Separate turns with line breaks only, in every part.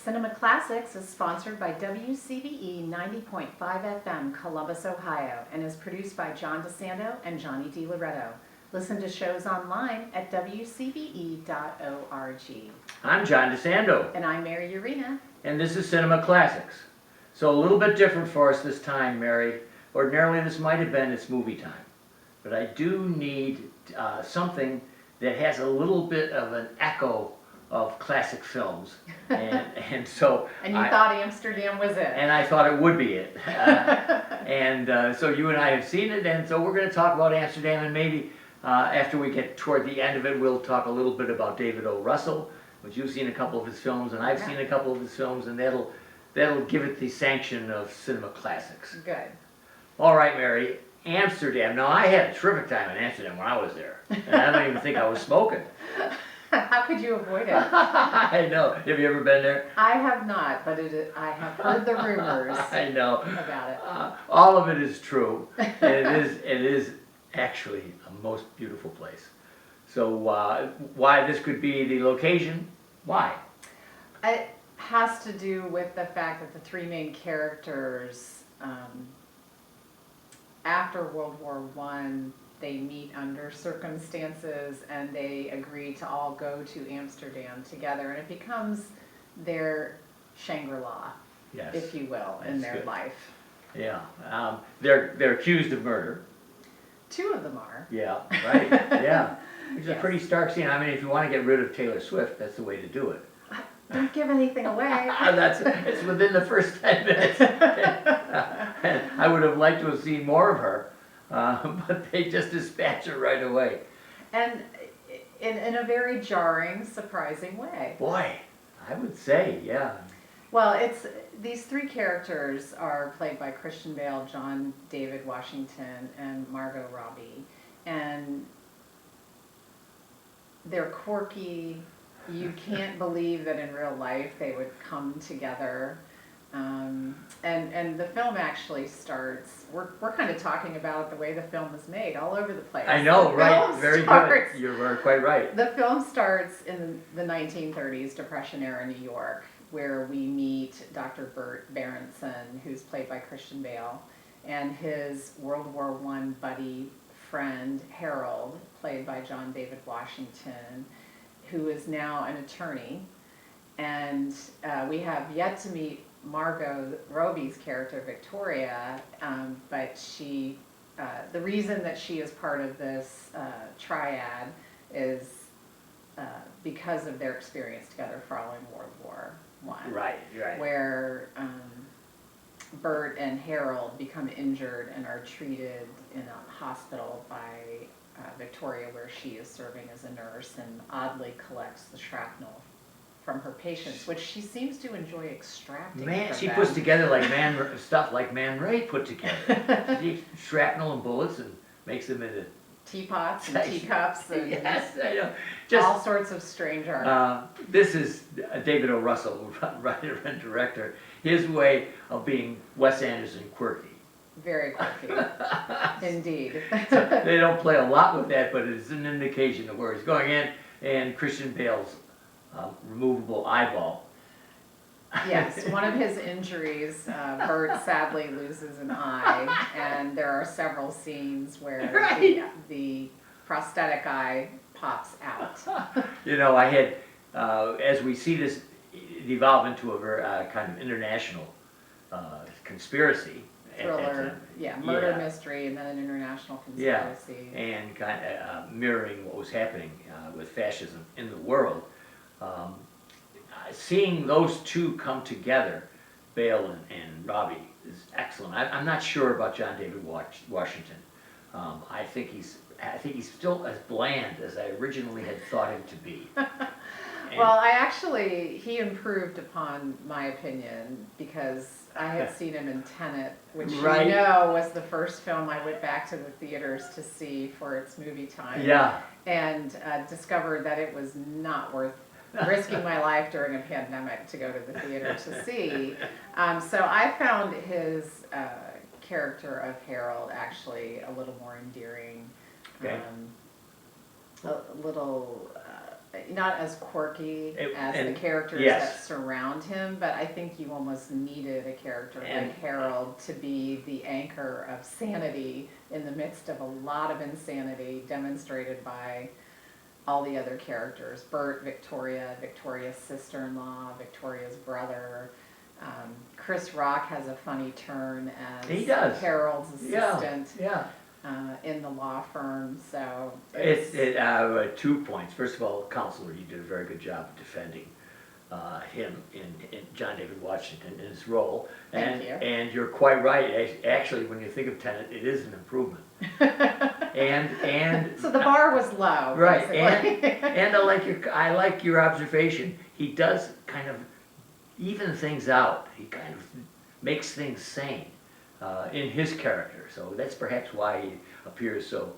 Cinema Classics is sponsored by WCBE 90.5 FM, Columbus, Ohio, and is produced by John DeSando and Johnny DiLoretto. Listen to shows online at WCBE.org.
I'm John DeSando.
And I'm Mary Yerina.
And this is Cinema Classics. So a little bit different for us this time, Mary. Ordinarily this might have been it's movie time. But I do need something that has a little bit of an echo of classic films, and so
and you thought Amsterdam was it,
and I thought it would be it, so you and I have seen it, and so we're going to talk about Amsterdam, and maybe after we get toward the end of it, we'll talk a little bit about David O. Russell, which you've seen a couple of his films, and I've seen a couple of his films, and that'll give it the sanction of Cinema Classics.
Good.
All right, Mary. Amsterdam. Now, I had a terrific time in Amsterdam when I was there, and I don't even think I was smoking.
How could you avoid it?
I know. Have you ever been there?
I have not, but I have heard the rumors.
I know
about it.
All of it is true, and it is actually a most beautiful place. So why this could be the location? Why?
It has to do with the fact that the three main characters, after World War I, they meet under circumstances and they agree to all go to Amsterdam together, and it becomes their Shangri-La,
Yes.
if you will, in their life.
Yeah. They're accused of murder.
Two of them are.
Yeah, right. Yeah. Which is
Yes.
a pretty stark scene. I mean, if you want to get rid of Taylor Swift, that's the way to do it.
Don't give anything away.
It's within the first 10 minutes. And I would have liked to have seen more of her. But they just dispatch her right away.
And in a very jarring, surprising way.
Boy, I would say, yeah.
Well, these three characters are played by Christian Bale, John David Washington, and Margot Robbie. And they're quirky. You can't believe that in real life they would come together. And the film actually starts, we're kind of talking about the way the film is made all over the place.
I know, right? Very
good.
You're quite right.
The film starts in the 1930s, Depression era New York, where we meet Dr. Bert Berenson, who's played by Christian Bale, and his World War I buddy friend, Harold, played by John David Washington, who is now an attorney. And we have yet to meet Margot Robbie's character, Victoria, but she, the reason that she is part of this triad is because of their experience together following World War I.
Right.
Where Bert and Harold become injured and are treated in a hospital by Victoria, where she is serving as a nurse and oddly collects the shrapnel from her patients, which she seems to enjoy extracting.
She puts together like stuff like Man Ray put together. She shrapnel and bullets and makes them into
teapots and teacups and
yes, I know.
All sorts of strange art.
This is David O. Russell, writer and director. His way of being Wes Anderson quirky.
Very quirky, indeed.
So they don't play a lot with that, but it's an indication of where he's going in. And Christian Bale's removable eyeball.
Yes, one of his injuries, Bert sadly loses an eye, and there are several scenes where the prosthetic eye pops out.
You know, I had, as we see this devolve into a very kind of international conspiracy.
Thriller, murder mystery, and then an international conspiracy.
Yeah, and kind of mirroring what was happening with fascism in the world. Seeing those two come together, Bale and Robbie, is excellent. I'm not sure about John David Washington. I think he's still as bland as I originally had thought him to be.
Well, he improved upon my opinion because I had seen him in Tenet, which
Right.
you know was the first film I went back to the theaters to see for its movie time.
Yeah.
And discovered that it was not worth risking my life during a pandemic to go to the theater to see. So I found his character of Harold actually a little more endearing.
Okay.
A little, not as quirky as the characters
yes.
that surround him, but I think you almost needed a character
And-
like Harold to be the anchor of sanity in the midst of a lot of insanity demonstrated by all the other characters. Bert, Victoria's sister-in-law, Victoria's brother. Chris Rock has a funny turn as
He does.
Harold's assistant.
Yeah.
In the law firm, so
It's 2 points. First of all, Counselor, you did a very good job of defending him in John David Washington in his role.
Thank you.
And you're quite right. Actually, when you think of Tenet, it is an improvement. And
so the bar was low,
right.
basically.
And I like your observation. He does kind of even things out. He kind of makes things sane in his character. So that's perhaps why he appears so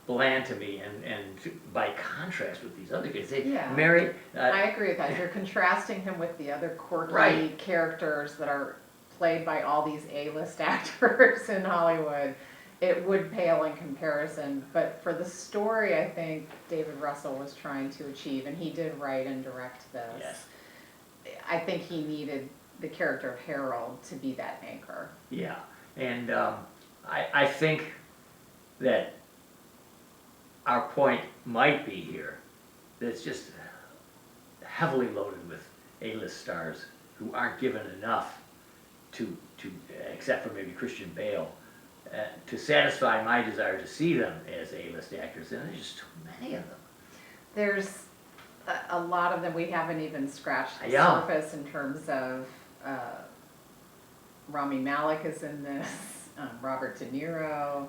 bland to me, and by contrast with these other guys.
Yeah.
Mary,
I agree with that. If you're contrasting him with the other quirky
Right.
characters that are played by all these A-list actors in Hollywood, it would pale in comparison. But for the story, I think David Russell was trying to achieve, and he did write and direct this.
Yes.
I think he needed the character of Harold to be that anchor.
Yeah, and I think that our point might be here that it's just heavily loaded with A-list stars who aren't given enough to except for maybe Christian Bale, to satisfy my desire to see them as A-list actors, and there's just too many of them.
There's a lot of them. We haven't even scratched the
Yeah.
surface in terms of Rami Malek is in this, Robert De Niro,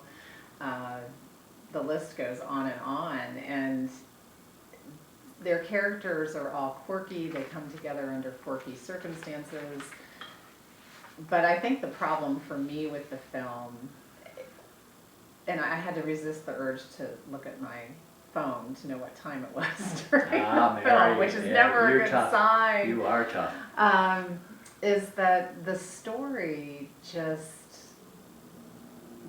the list goes on, and their characters are all quirky, they come together under quirky circumstances. But I think the problem for me with the film, and I had to resist the urge to look at my phone to know what time it was during the film,
Mary,
which is
yeah,
never a
you're
good
tough.
sign.
You are tough.
Is that the story just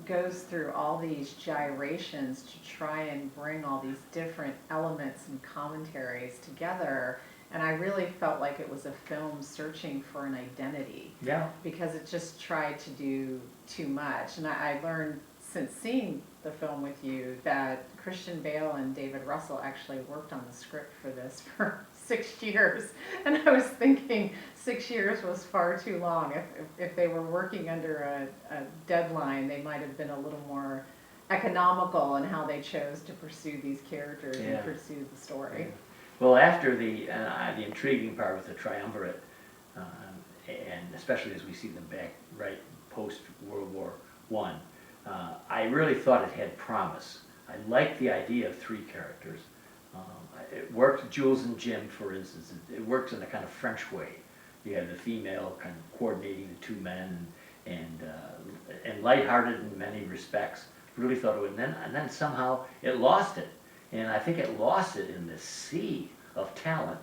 goes through all these gyrations to try and bring all these different elements and commentaries together, and I really felt like it was a film searching for an identity.
Yeah.
Because it just tried to do too much. And I learned since seeing the film with you that Christian Bale and David Russell actually worked on the script for this for 6 years. And I was thinking 6 years was far too long. If they were working under a deadline, they might have been a little more economical in how they chose to pursue these characters and pursue the story.
Well, after the intriguing part with the triumvirate, and especially as we see them back right post World War I really thought it had promise. I liked the idea of 3 characters. It worked, Jules and Jim, for instance, it works in a kind of French way. You have the female kind of coordinating the 2 men, and lighthearted in many respects. Really thought it would, and then somehow it lost it. And I think it lost it in this sea of talent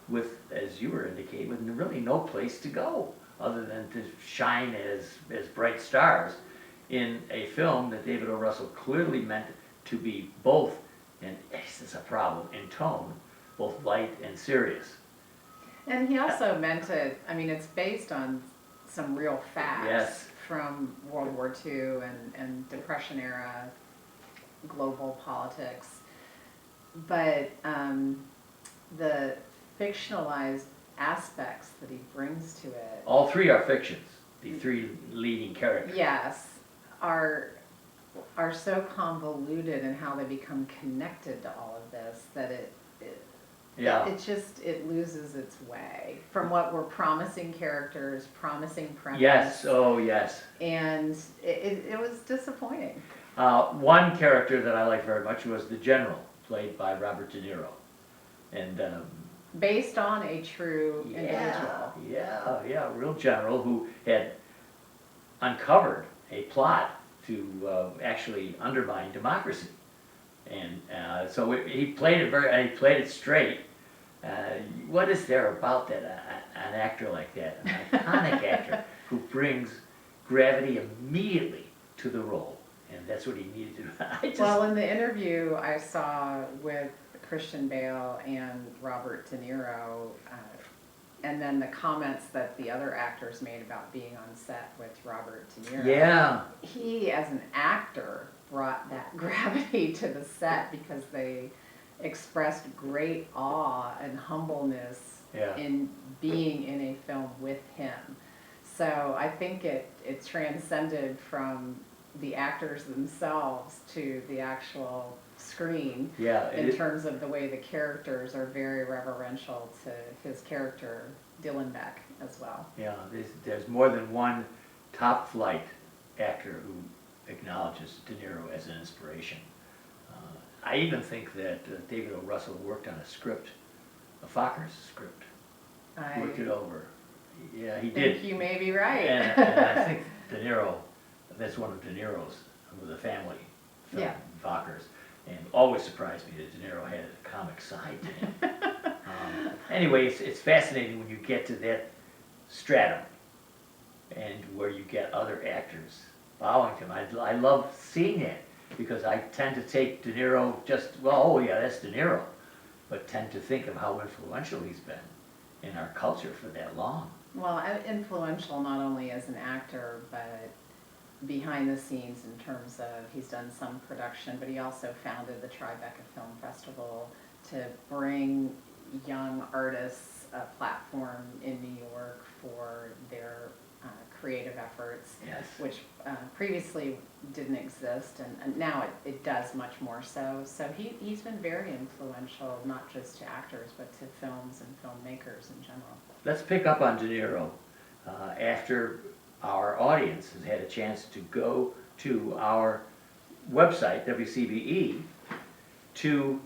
with, as you were indicating, with really no place to go other than to shine as bright stars in a film that David O. Russell clearly meant to be both, and this is a problem, in tone, both light and serious.
And he also meant it, I mean, it's based on some real facts
Yes.
from World War II and Depression era global politics. But the fictionalized aspects that he brings to it,
All 3 are fictions, the 3 leading characters.
yes, are so convoluted in how they become connected to all of this that it loses its way from what were promising characters, promising premise.
Yes, oh yes.
And it was disappointing.
One character that I liked very much was the general, played by Robert De Niro. And
based on a true individual.
Yeah, real general who had uncovered a plot to actually undermine democracy. And so he played it he played it straight. What is there about that, an actor like that, an iconic actor who brings gravity immediately to the role? And that's what he needed to do.
Well, in the interview I saw with Christian Bale and Robert De Niro, and then the comments that the other actors made about being on set with Robert De Niro.
Yeah.
He, as an actor, brought that gravity to the set because they expressed great awe and humbleness in being in a film with him. So I think it transcended from the actors themselves to the actual screen in terms of the way the characters are very reverential to his character, Dylan Beck, as well.
Yeah, there's more than one top flight actor who acknowledges De Niro as an inspiration. I even think that David O. Russell worked on a script, a Fokker's script, worked it over. Yeah, he did.
I think you may be right.
And I think De Niro, that's one of De Niro's, with a family film, Fokker's. And always surprised me that De Niro had a comic side to him. Anyway, it's fascinating when you get to that stratum and where you get other actors bowing to him. I love seeing that because I tend to take De Niro that's De Niro, but tend to think of how influential he's been in our culture for that long.
Well, influential not only as an actor, but behind the scenes in terms of he's done some production, but he also founded the Tribeca Film Festival to bring young artists a platform in New York for their creative efforts, which previously didn't exist, and now it does much more so. So he's been very influential, not just to actors, but to films and filmmakers in general.
Let's pick up on De Niro after our audience has had a chance to go to our website, WCBE, to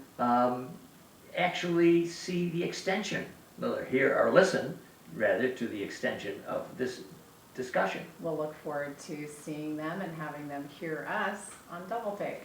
actually see the extension, or listen, rather, to the extension of this discussion.
We'll look forward to seeing them and having them hear us on Double Take.